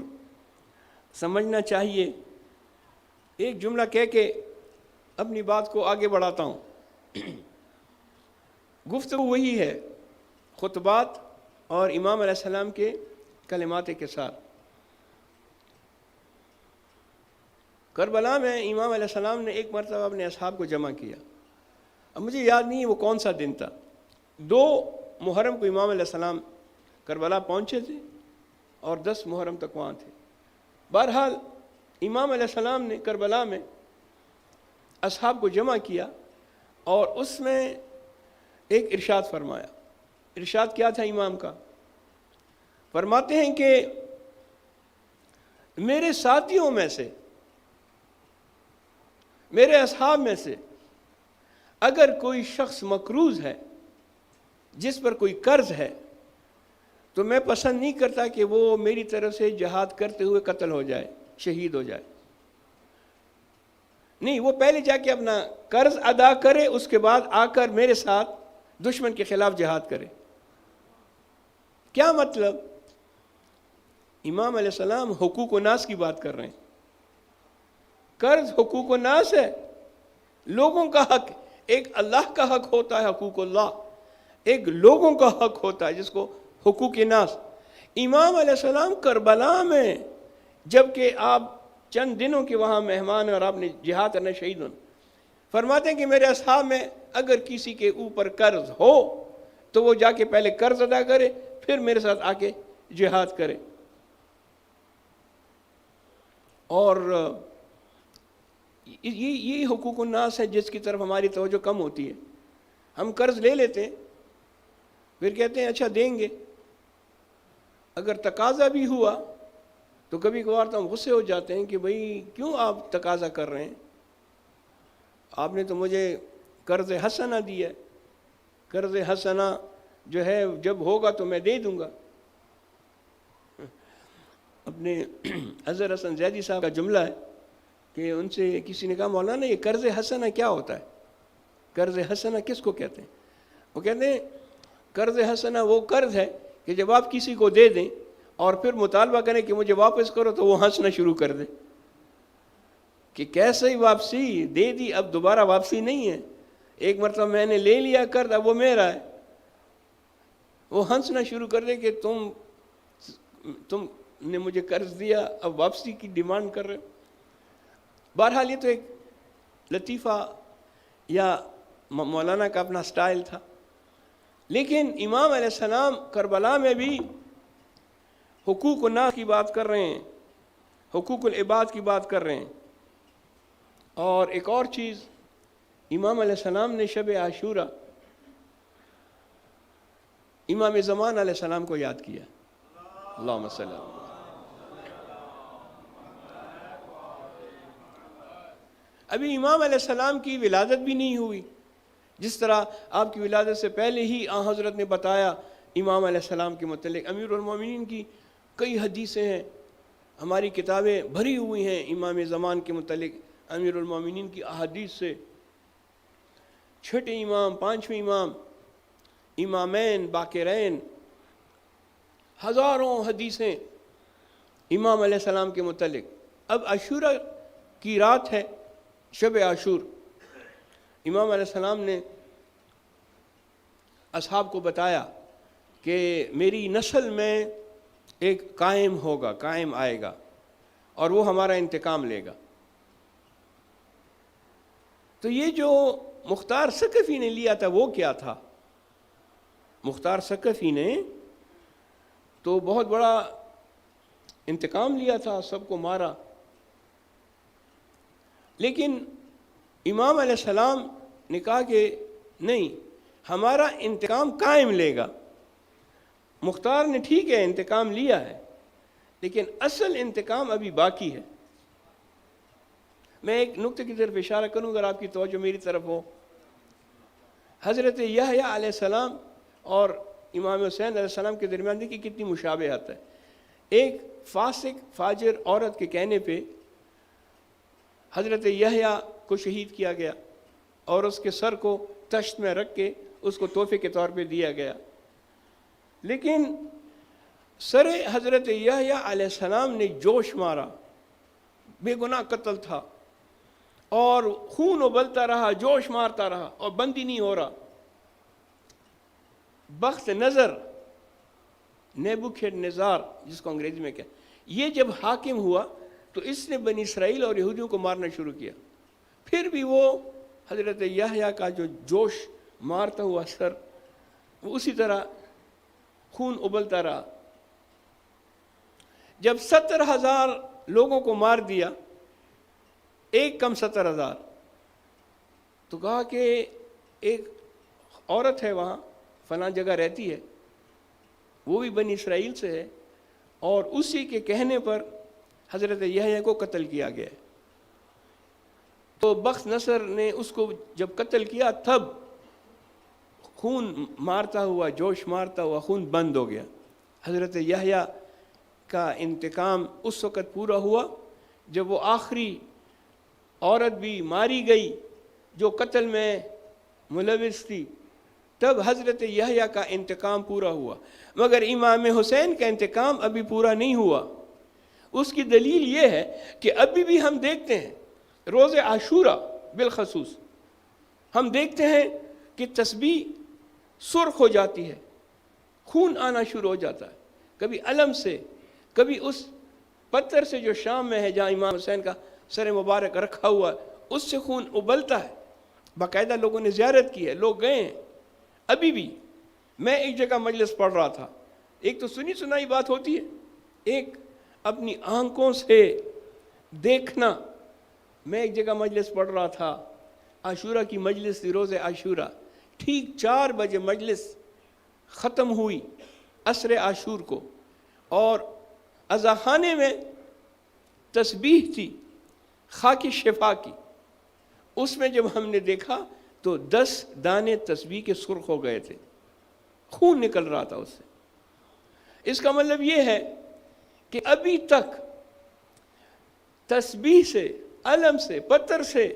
سمجھنا چاہیے۔ ایک جملہ کہہ کے اپنی بات کو آگے بڑھاتا ہوں۔ گفتگو وہی ہے، خطبات اور امام علیہ السلام کے کلمات کے ساتھ۔ کربلا میں امام علیہ السلام نے ایک مرتبہ اپنے اصحاب کو جمع کیا اب مجھے یاد نہیں ہے وہ کون سا دن تھا. 2 محرم کو امام علیہ السلام کربلا پہنچے تھے اور 10 محرم تک وہاں تھے. بہرحال امام علیہ السلام نے کربلا میں اصحاب کو جمع کیا اور اس میں ایک ارشاد فرمایا. ارشاد کیا تھا امام کا؟ فرماتے ہیں کہ میرے ساتھیوں میں سے، میرے اصحاب میں سے اگر کوئی شخص مقروض ہے، جس پر کوئی قرض ہے، تو میں پسند نہیں کرتا کہ وہ میری طرف سے جہاد کرتے ہوئے قتل ہو جائے، شہید ہو جائے. نہیں، وہ پہلے جا کے اپنا قرض ادا کرے، اس کے بعد آ کر میرے ساتھ دشمن کے خلاف جہاد کرے. کیا مطلب؟ امام علیہ السلام حقوق الناس کی بات کر رہے ہیں. قرض حقوق الناس ہے، لوگوں کا حق. ایک اللہ کا حق ہوتا ہے حقوق اللہ، ایک لوگوں کا حق ہوتا ہے جس کو حقوق الناس. امام علیہ السلام کربلا میں، جبکہ آپ چند دنوں کے وہاں مہمان ہیں اور آپ نے جہاد کرنا، شہید ہونا، فرماتے ہیں کہ میرے اصحاب میں اگر کسی کے اوپر قرض ہو تو وہ جا کے پہلے قرض ادا کرے، پھر میرے ساتھ آ کے جہاد کرے. اور یہ حقوق الناس ہے جس کی طرف ہماری توجہ کم ہوتی ہے. ہم قرض لے لیتے ہیں، پھر کہتے ہیں اچھا دیں گے. اگر تقاضا بھی ہوا تو کبھی کبھار تو ہم غصے ہو جاتے ہیں کہ بھئی کیوں آپ تقاضا کر رہے ہیں؟ آپ نے تو مجھے قرض حسنہ دیا ہے. قرض حسنہ جو ہے جب ہوگا تو میں دے دوں گا. اپنے اظہر حسن زیدی صاحب کا جملہ ہے کہ ان سے کسی نے کہا مولانا یہ قرض حسنہ کیا ہوتا ہے؟ قرض حسنہ کس کو کہتے ہیں؟ وہ کہتے ہیں قرض حسنہ وہ قرض ہے کہ جب آپ کسی کو دے دیں اور پھر مطالبہ کریں کہ مجھے واپس کرو تو وہ ہنسنا شروع کر دے کہ کیسے ہی واپسی دے دی، اب دوبارہ واپسی نہیں ہے. ایک مرتبہ میں نے لے لیا قرض، اب وہ میرا ہے. وہ ہنسنا شروع کر دے کہ تم نے مجھے قرض دیا، اب واپسی کی ڈیمانڈ کر رہے ہو. بہرحال یہ تو ایک لطیفہ یا مولانا کا اپنا سٹائل تھا. لیکن امام علیہ السلام کربلا میں بھی حقوق الناس کی بات کر رہے ہیں، حقوق العباد کی بات کر رہے ہیں. اور ایک اور چیز، امام علیہ السلام نے شب عاشورہ امام زمان علیہ السلام کو یاد کیا. اللہم صلی اللہ علیہ وسلم. ابھی امام علیہ السلام کی ولادت بھی نہیں ہوئی. جس طرح آپ کی ولادت سے پہلے ہی آن حضرت نے بتایا امام علیہ السلام کے متعلق. امیر المومنین کی کئی حدیثیں ہیں، ہماری کتابیں بھری ہوئی ہیں امام زمان کے متعلق امیر المومنین کی احادیث سے. چھٹے امام، پانچویں امام، امامین باقرین، ہزاروں حدیثیں امام علیہ السلام کے متعلق. اب عاشورہ کی رات ہے، شب عاشور. امام علیہ السلام نے اصحاب کو بتایا کہ میری نسل میں ایک قائم ہوگا، قائم آئے گا اور وہ ہمارا انتقام لے گا. تو یہ جو مختار ثقفی نے لیا تھا وہ کیا تھا؟ مختار ثقفی نے تو بہت بڑا انتقام لیا تھا، سب کو مارا. لیکن امام علیہ السلام نے کہا کہ نہیں، ہمارا انتقام قائم لے گا. مختار نے ٹھیک ہے انتقام لیا ہے، لیکن اصل انتقام ابھی باقی ہے. میں ایک نقطے کی طرف اشارہ کروں اگر آپ کی توجہ میری طرف ہو. حضرت یحییٰ علیہ السلام اور امام حسین علیہ السلام کے درمیان دیکھیے کتنی مشابہت ہے. ایک فاسق فاجر عورت کے کہنے پہ حضرت یحییٰ کو شہید کیا گیا اور اس کے سر کو تشت میں رکھ کے اس کو تحفے کے طور پہ دیا گیا. لیکن سر حضرت یحییٰ علیہ السلام نے جوش مارا، بے گناہ قتل تھا اور خون ابلتا رہا، جوش مارتا رہا اور بندی نہیں ہو رہا. بخت نظر، نیبوکڈنیزار جس کو انگریزی میں کہتے ہیں، یہ جب حاکم ہوا تو اس نے بنی اسرائیل اور یہودیوں کو مارنا شروع کیا. پھر بھی وہ حضرت یحییٰ کا جو جوش مارتا ہوا سر وہ اسی طرح خون ابلتا رہا. جب 70,000 لوگوں کو مار دیا، ایک کم 70,000، تو کہا کہ ایک عورت ہے وہاں فلاں جگہ رہتی ہے، وہ بھی بنی اسرائیل سے ہے، اور اسی کے کہنے پر حضرت یحییٰ کو قتل کیا گیا ہے. تو بخت نصر نے اس کو جب قتل کیا تب خون مارتا ہوا، جوش مارتا ہوا خون بند ہو گیا. حضرت یحییٰ کا انتقام اس وقت پورا ہوا جب وہ آخری عورت بھی ماری گئی جو قتل میں ملوث تھی، تب حضرت یحییٰ کا انتقام پورا ہوا. مگر امام حسین کا انتقام ابھی پورا نہیں ہوا. اس کی دلیل یہ ہے کہ ابھی بھی ہم دیکھتے ہیں روز عاشوراء بالخصوص ہم دیکھتے ہیں کہ تسبیح سرخ ہو جاتی ہے، خون آنا شروع ہو جاتا ہے، کبھی علم سے، کبھی اس پتھر سے جو شام میں ہے جہاں امام حسین کا سر مبارک رکھا ہوا ہے اس سے خون ابلتا ہے. باقاعدہ لوگوں نے زیارت کی ہے، لوگ گئے ہیں. ابھی بھی میں ایک جگہ مجلس پڑھ رہا تھا، ایک تو سنی سنائی بات ہوتی ہے، ایک اپنی آنکھوں سے دیکھنا. میں ایک جگہ مجلس پڑھ رہا تھا، عاشوراء کی مجلس تھی، روز عاشوراء. ٹھیک 4 بجے مجلس ختم ہوئی عصر عاشور کو، اور اذاخانے میں تسبیح تھی خاک شفا کی. اس میں جب ہم نے دیکھا تو 10 دانے تسبیح کے سرخ ہو گئے تھے، خون نکل رہا تھا اس سے. اس کا مطلب یہ ہے کہ ابھی تک تسبیح سے، علم سے، پتھر سے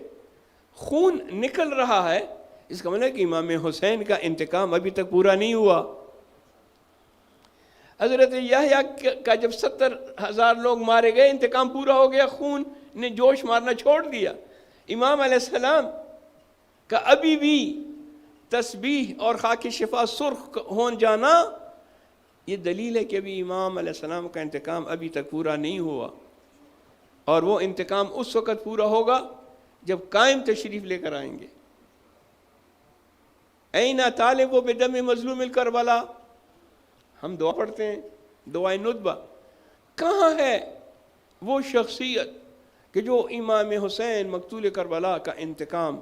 خون نکل رہا ہے. اس کا مطلب ہے کہ امام حسین کا انتقام ابھی تک پورا نہیں ہوا. حضرت یحییٰ کا جب 70,000 لوگ مارے گئے، انتقام پورا ہو گیا، خون نے جوش مارنا چھوڑ دیا. امام علیہ السلام کا ابھی بھی تسبیح اور خاک شفا سرخ ہون جانا یہ دلیل ہے کہ ابھی امام علیہ السلام کا انتقام ابھی تک پورا نہیں ہوا، اور وہ انتقام اس وقت پورا ہوگا جب قائم تشریف لے کر آئیں گے. این طالب و بدم مظلوم الکربلا، ہم دعا پڑھتے ہیں، دعائے ندبہ. کہاں ہے وہ شخصیت کہ جو امام حسین مقتول کربلا کا انتقام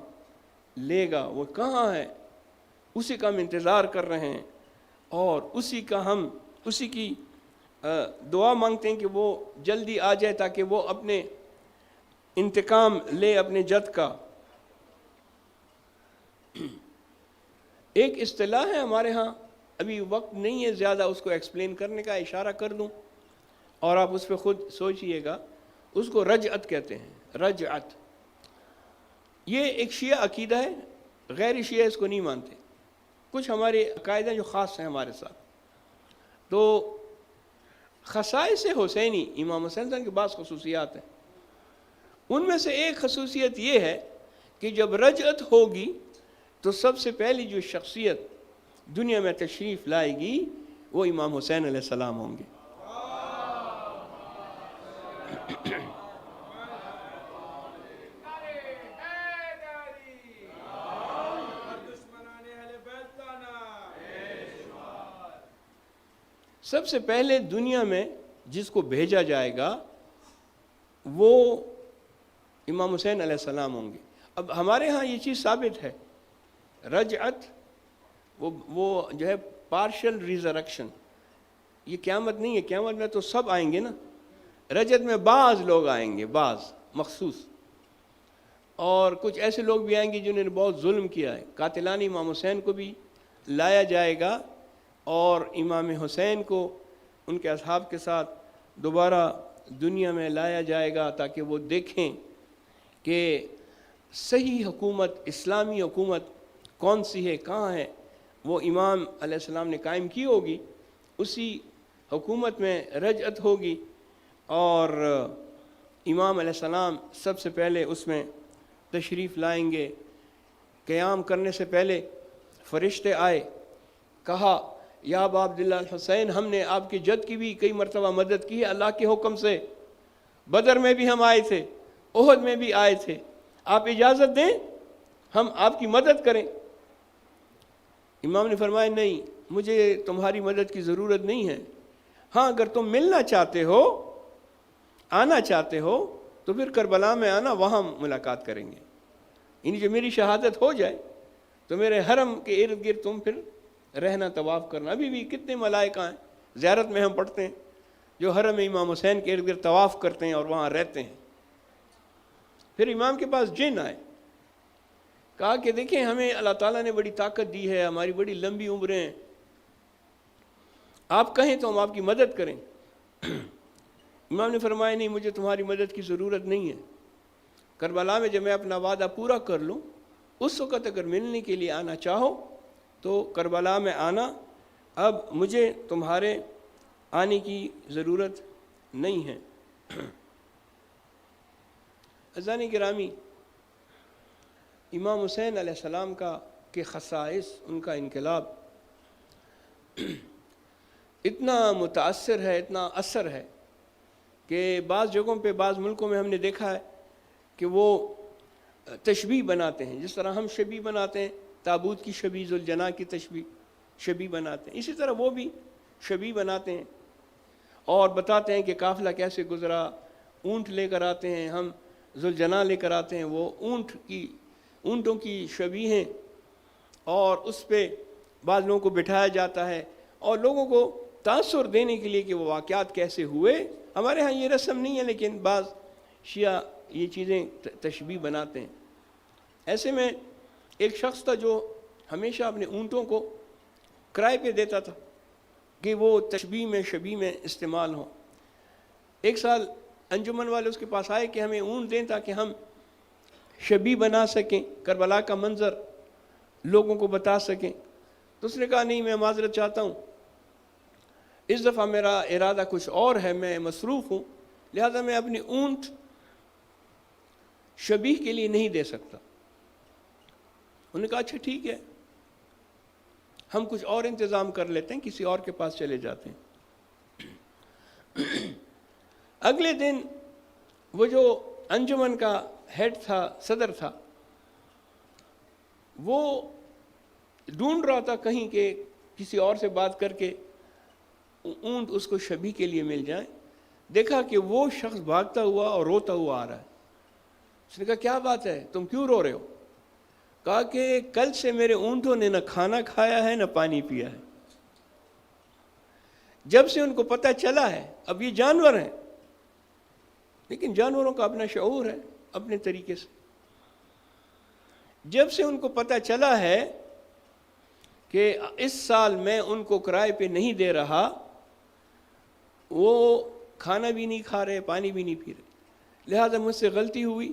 لے گا؟ وہ کہاں ہے؟ اسی کا ہم انتظار کر رہے ہیں، اور اسی کی دعا مانگتے ہیں کہ وہ جلدی آ جائے تاکہ وہ اپنے انتقام لے اپنے جد کا. ایک اصطلاح ہے ہمارے ہاں، ابھی وقت نہیں ہے زیادہ اس کو ایکسپلین کرنے کا، اشارہ کر دوں اور آپ اس پہ خود سوچئے گا. اس کو رجعت کہتے ہیں، رجعت. یہ ایک شیعہ عقیدہ ہے، غیر شیعہ اس کو نہیں مانتے. کچھ ہمارے عقائد ہیں جو خاص ہیں ہمارے ساتھ. تو خصائص حسینی، امام حسین کے بعض خصوصیات ہیں، ان میں سے ایک خصوصیت یہ ہے کہ جب رجعت ہوگی تو سب سے پہلی جو شخصیت دنیا میں تشریف لائے گی وہ امام حسین علیہ السلام ہوں گے. سب سے پہلے دنیا میں جس کو بھیجا جائے گا وہ امام حسین علیہ السلام ہوں گے. اب ہمارے ہاں یہ چیز ثابت ہے، رجعت وہ جو ہے پارشل ریزرکشن. یہ قیامت نہیں ہے، قیامت میں تو سب آئیں گے نا. رجعت میں بعض لوگ آئیں گے، بعض مخصوص، اور کچھ ایسے لوگ بھی آئیں گے جنہوں نے بہت ظلم کیا ہے. قاتلان امام حسین کو بھی لایا جائے گا، اور امام حسین کو ان کے اصحاب کے ساتھ دوبارہ دنیا میں لایا جائے گا تاکہ وہ دیکھیں کہ صحیح حکومت، اسلامی حکومت کون سی ہے، کہاں ہے. وہ امام علیہ السلام نے قائم کی ہوگی، اسی حکومت میں رجعت ہوگی، اور امام علیہ السلام سب سے پہلے اس میں تشریف لائیں گے. قیام کرنے سے پہلے فرشتے آئے، کہا یا ابا عبداللہ الحسین، ہم نے آپ کی جد کی بھی کئی مرتبہ مدد کی ہے اللہ کے حکم سے. بدر میں بھی ہم آئے تھے، احد میں بھی آئے تھے، آپ اجازت دیں ہم آپ کی مدد کریں. امام نے فرمایا نہیں، مجھے تمہاری مدد کی ضرورت نہیں ہے. ہاں اگر تم ملنا چاہتے ہو، آنا چاہتے ہو، تو پھر کربلا میں آنا، وہاں ملاقات کریں گے. یعنی جو میری شہادت ہو جائے تو میرے حرم کے ارد گرد تم پھر رہنا، طواف کرنا. ابھی بھی کتنے ملائکہ ہیں، زیارت میں ہم پڑھتے ہیں، جو حرم امام حسین کے ارد گرد طواف کرتے ہیں اور وہاں رہتے ہیں. پھر امام کے پاس جن آئے، کہا کہ دیکھیں ہمیں اللہ تعالیٰ نے بڑی طاقت دی ہے، ہماری بڑی لمبی عمریں ہیں، آپ کہیں تو ہم آپ کی مدد کریں. امام نے فرمایا نہیں، مجھے تمہاری مدد کی ضرورت نہیں ہے. کربلا میں جب میں اپنا وعدہ پورا کر لوں، اس وقت اگر ملنے کے لیے آنا چاہو تو کربلا میں آنا، اب مجھے تمہارے آنے کی ضرورت نہیں ہے. عزیزان گرامی، امام حسین علیہ السلام کے خصائص، ان کا انقلاب اتنا متاثر ہے، اتنا اثر ہے کہ بعض جگہوں پہ، بعض ملکوں میں ہم نے دیکھا ہے کہ وہ تشبیہ بناتے ہیں. جس طرح ہم شبیہ بناتے ہیں، تابوت کی شبیہ، ذوالجناح کی شبیہ بناتے ہیں، اسی طرح وہ بھی شبیہ بناتے ہیں اور بتاتے ہیں کہ قافلہ کیسے گزرا. اونٹ لے کر آتے ہیں، ہم ذوالجناح لے کر آتے ہیں، وہ اونٹوں کی شبیہ ہیں، اور اس پہ بعض لوگوں کو بٹھایا جاتا ہے اور لوگوں کو تاثر دینے کے لیے کہ وہ واقعات کیسے ہوئے. ہمارے ہاں یہ رسم نہیں ہے، لیکن بعض شیعہ یہ چیزیں تشبیہ بناتے ہیں. ایسے میں ایک شخص تھا جو ہمیشہ اپنے اونٹوں کو کرائے پہ دیتا تھا کہ وہ تشبیہ میں، شبیہ میں استعمال ہوں. ایک سال انجمن والے اس کے پاس آئے کہ ہمیں اونٹ دیں تاکہ ہم شبیہ بنا سکیں، کربلا کا منظر لوگوں کو بتا سکیں. تو اس نے کہا نہیں، میں معذرت چاہتا ہوں، اس دفعہ میرا ارادہ کچھ اور ہے، میں مصروف ہوں، لہذا میں اپنی اونٹ شبیہ کے لیے نہیں دے سکتا. انہوں نے کہا اچھا ٹھیک ہے، ہم کچھ اور انتظام کر لیتے ہیں، کسی اور کے پاس چلے جاتے ہیں. اگلے دن وہ جو انجمن کا ہیڈ تھا، صدر تھا، وہ ڈھونڈ رہا تھا کہیں کہ کسی اور سے بات کر کے اونٹ اس کو شبیہ کے لیے مل جائیں. دیکھا کہ وہ شخص بھاگتا ہوا اور روتا ہوا آ رہا ہے. اس نے کہا کیا بات ہے، تم کیوں رو رہے ہو؟ کہا کہ کل سے میرے اونٹوں نے نہ کھانا کھایا ہے نہ پانی پیا ہے. جب سے ان کو پتہ چلا ہے، اب یہ جانور ہیں لیکن جانوروں کا اپنا شعور ہے، اپنے طریقے سے. جب سے ان کو پتہ چلا ہے کہ اس سال میں ان کو کرائے پہ نہیں دے رہا، وہ کھانا بھی نہیں کھا رہے، پانی بھی نہیں پی رہے، لہذا مجھ سے غلطی ہوئی،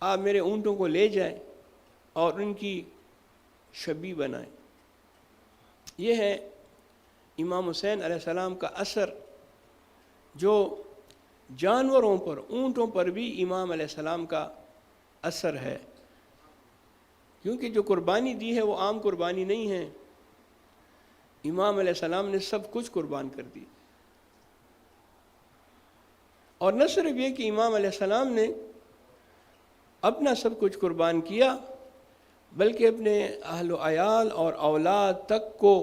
آپ میرے اونٹوں کو لے جائیں اور ان کی شبیہ بنائیں. یہ ہے امام حسین علیہ السلام کا اثر، جو جانوروں پر، اونٹوں پر بھی امام علیہ السلام کا اثر ہے. کیونکہ جو قربانی دی ہے وہ عام قربانی نہیں ہے، امام علیہ السلام نے سب کچھ قربان کر دی. اور نہ صرف یہ کہ امام علیہ السلام نے اپنا سب کچھ قربان کیا، بلکہ اپنے اہل و عیال اور اولاد تک کو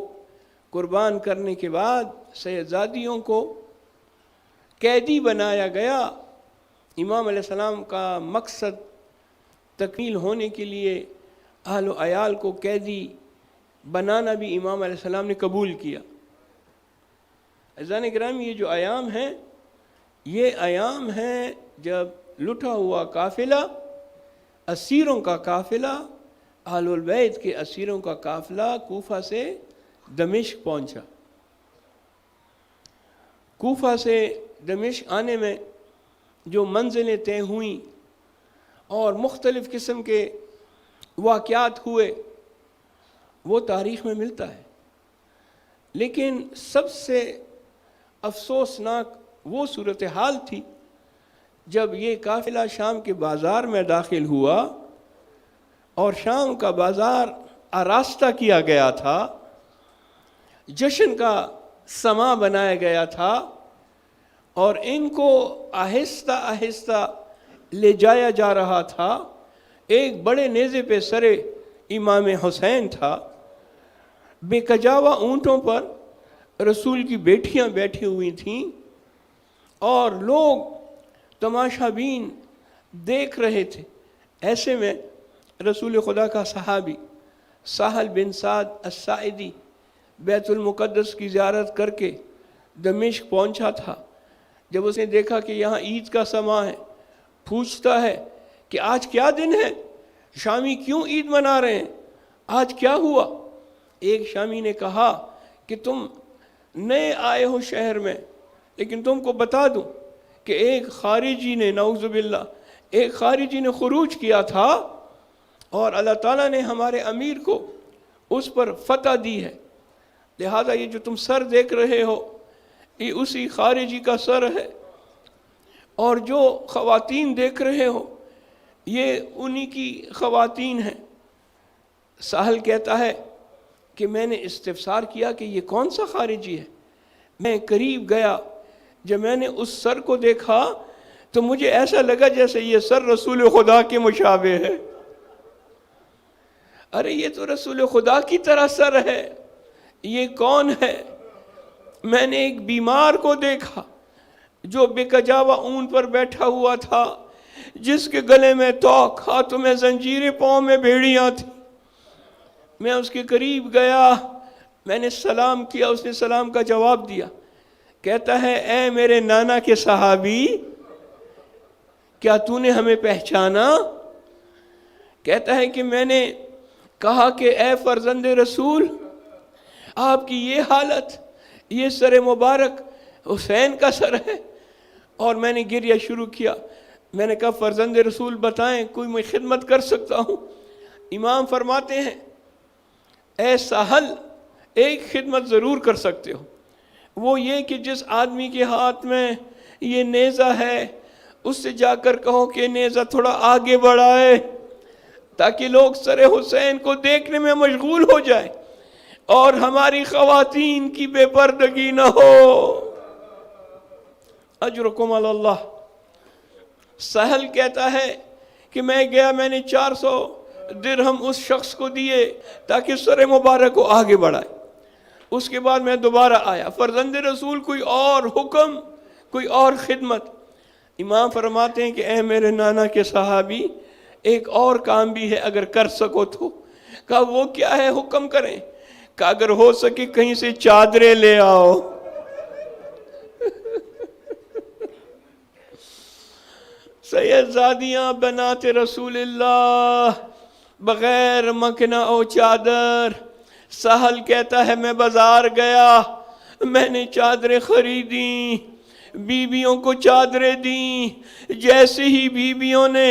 قربان کرنے کے بعد شہزادیوں کو قیدی بنایا گیا. امام علیہ السلام کا مقصد تکمیل ہونے کے لیے اہل و عیال کو قیدی بنانا بھی امام علیہ السلام نے قبول کیا. عزیزان گرامی، یہ جو ایام ہیں، یہ ایام ہیں جب لٹا ہوا قافلہ، اسیروں کا قافلہ، اہل البیت کے اسیروں کا قافلہ کوفہ سے دمشق پہنچا. کوفہ سے دمشق آنے میں جو منزلیں طے ہوئیں اور مختلف قسم کے واقعات ہوئے، وہ تاریخ میں ملتا ہے. لیکن سب سے افسوسناک وہ صورتحال تھی جب یہ قافلہ شام کے بازار میں داخل ہوا اور شام کا بازار آراستہ کیا گیا تھا، جشن کا سما بنایا گیا تھا، اور ان کو آہستہ آہستہ لے جایا جا رہا تھا. ایک بڑے نیزے پہ سر امام حسین تھا، بے کجاوا اونٹوں پر رسول کی بیٹیاں بیٹھی ہوئی تھیں اور لوگ تماشا بین دیکھ رہے تھے۔ ایسے میں رسول خدا کا صحابی سہل بن سعد الساعدی بیت المقدس کی زیارت کر کے دمشق پہنچا تھا۔ جب اس نے دیکھا کہ یہاں عید کا سماں ہے، پوچھتا ہے کہ آج کیا دن ہے، شامی کیوں عید منا رہے ہیں، آج کیا ہوا؟ ایک شامی نے کہا کہ تم نئے آئے ہو شہر میں، لیکن تم کو بتا دوں کہ ایک خارجی نے، نعوذ باللہ، ایک خارجی نے خروج کیا تھا اور اللہ تعالیٰ نے ہمارے امیر کو اس پر فتح دی ہے، لہذا یہ جو تم سر دیکھ رہے ہو یہ اسی خارجی کا سر ہے، اور جو خواتین دیکھ رہے ہو یہ انہی کی خواتین ہیں۔ سہل کہتا ہے کہ میں نے استفسار کیا کہ یہ کون سا خارجی ہے؟ میں قریب گیا، جب میں نے اس سر کو دیکھا تو مجھے ایسا لگا جیسے یہ سر رسول خدا کے مشابہ ہے۔ ارے یہ تو رسول خدا کی طرح سر ہے، یہ کون ہے؟ میں نے ایک بیمار کو دیکھا جو بے کجاوا اونٹ پر بیٹھا ہوا تھا، جس کے گلے میں توق، ہاتھوں میں زنجیریں، پاؤں میں بھیڑیاں تھیں۔ میں اس کے قریب گیا، میں نے سلام کیا، اس نے سلام کا جواب دیا۔ کہتا ہے اے میرے نانا کے صحابی، کیا تو نے ہمیں پہچانا؟ کہتا ہے کہ میں نے کہا کہ اے فرزند رسول، آپ کی یہ حالت، یہ سر مبارک حسین کا سر ہے، اور میں نے گریہ شروع کیا۔ میں نے کہا فرزند رسول بتائیں کوئی میں خدمت کر سکتا ہوں؟ امام فرماتے ہیں اے سہل، ایک خدمت ضرور کر سکتے ہو، وہ یہ کہ جس آدمی کے ہاتھ میں یہ نیزہ ہے اس سے جا کر کہو کہ نیزہ تھوڑا آگے بڑھائے تاکہ لوگ سر حسین کو دیکھنے میں مشغول ہو جائے اور ہماری خواتین کی بے پردگی نہ ہو۔ اجرکم علی اللہ۔ سہل کہتا ہے کہ میں گیا، میں نے 400 درہم اس شخص کو دیے تاکہ سر مبارک کو آگے بڑھائے۔ اس کے بعد میں دوبارہ آیا، فرزند رسول کوئی اور حکم، کوئی اور خدمت؟ امام فرماتے ہیں کہ اے میرے نانا کے صحابی، ایک اور کام بھی ہے اگر کر سکو تو۔ کہا وہ کیا ہے، حکم کریں؟ کہ اگر ہو سکے کہیں سے چادریں لے آؤ۔ سیدزادیاں بنات رسول اللہ، بغیر مکھنا او چادر۔ سہل کہتا ہے میں بازار گیا، میں نے چادریں خریدیں، بیویوں کو چادریں دیں۔ جیسے ہی بیویوں نے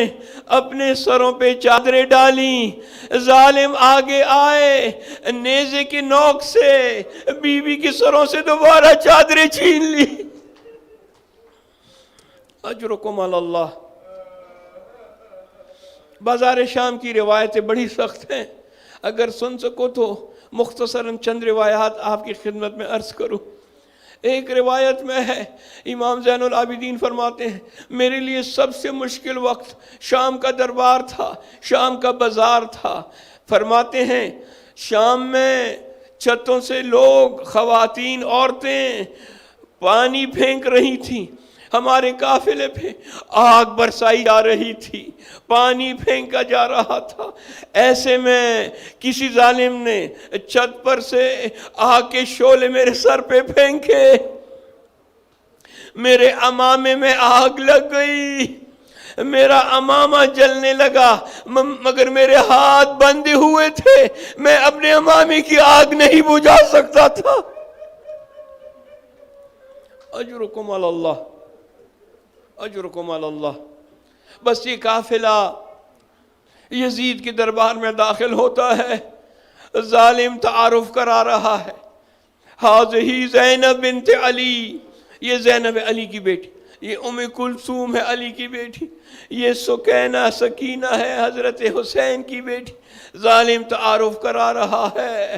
اپنے سروں پہ چادریں ڈالیں، ظالم آگے آئے، نیزے کی نوک سے بیوی کی سروں سے دوبارہ چادریں چھین لی۔ اجرکم علی اللہ۔ بازار شام کی روایتیں بڑی سخت ہیں، اگر سن سکو تو مختصراً چند روایات آپ کی خدمت میں عرض کروں۔ ایک روایت میں ہے، امام زین العابدین فرماتے ہیں میرے لیے سب سے مشکل وقت شام کا دربار تھا، شام کا بازار تھا۔ فرماتے ہیں شام میں چھتوں سے لوگ، خواتین، عورتیں پانی پھینک رہی تھیں، ہمارے قافلے پہ آگ برسائی جا رہی تھی، پانی پھینکا جا رہا تھا۔ ایسے میں کسی ظالم نے چھت پر سے آگ کے شعلے میرے سر پہ پھینکے، میرے امامے میں آگ لگ گئی، میرا امامہ جلنے لگا، مگر میرے ہاتھ بندھے ہوئے تھے، میں اپنے امامے کی آگ نہیں بجھا سکتا تھا۔ اجرکم علی اللہ، اجرکم علی اللہ۔ بس یہ قافلہ یزید کے دربار میں داخل ہوتا ہے، ظالم تعارف کرا رہا ہے، ہذہ زینب بنت علی، یہ زینب علی کی بیٹی، یہ ام کلثوم ہے علی کی بیٹی، یہ سکینہ سکینہ ہے حضرت حسین کی بیٹی۔ ظالم تعارف کرا رہا ہے۔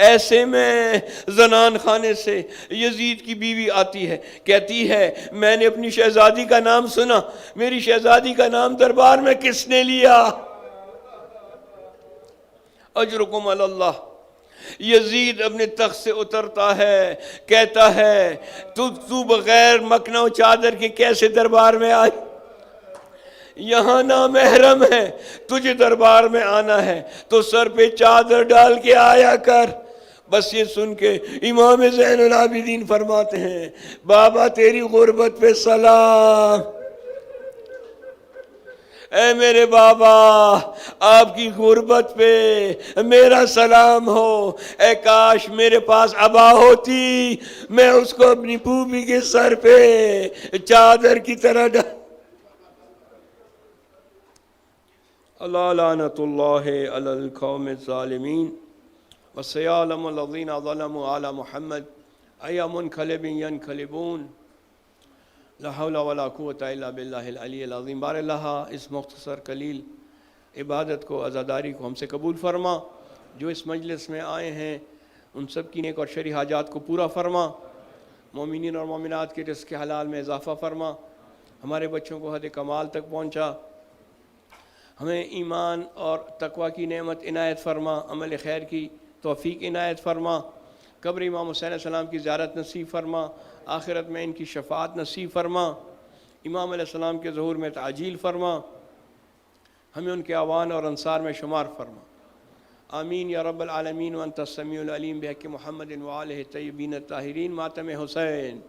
ایسے میں زنان خانے سے یزید کی بیوی آتی ہے، کہتی ہے میں نے اپنی شہزادی کا نام سنا، میری شہزادی کا نام دربار میں کس نے لیا؟ اجرکم علی اللہ۔ یزید اپنے تخت سے اترتا ہے، کہتا ہے تو بغیر مکنا و چادر کے کیسے دربار میں آئی؟ یہاں نامحرم ہے، تجھے دربار میں آنا ہے تو سر پہ چادر ڈال کے آیا کر۔ بس یہ سن کے امام زین العابدین فرماتے ہیں بابا تیری غربت پہ سلام، اے میرے بابا آپ کی غربت پہ میرا سلام ہو، اے کاش میرے پاس عبا ہوتی میں اس کو اپنی پھوپھی کے سر پہ چادر کی طرح ڈال۔ اللہ لعنت اللہ علی القوم الظالمین وسیعلم الذین ظلموا علی محمد ای منقلب ینقلبون لا حول ولا قوت الا باللہ العلی العظیم۔ بار اللہ اس مختصر قلیل عبادت کو، عزاداری کو ہم سے قبول فرما۔ جو اس مجلس میں آئے ہیں ان سب کی نیک اور شرعی حاجات کو پورا فرما، مومنین اور مومنات کے رزق حلال میں اضافہ فرما، ہمارے بچوں کو حد کمال تک پہنچا، ہمیں ایمان اور تقوی کی نعمت عنایت فرما، عمل خیر کی توفیق عنایت فرما، قبر امام حسین علیہ السلام کی زیارت نصیب فرما، آخرت میں ان کی شفاعت نصیب فرما، امام علیہ السلام کے ظہور میں تعجیل فرما، ہمیں ان کے اعوان اور انصار میں شمار فرما، آمین یا رب العالمین۔ وانت السمیع العلیم بحق محمد وآلہ الطیبین الطاہرین۔ ماتم حسین۔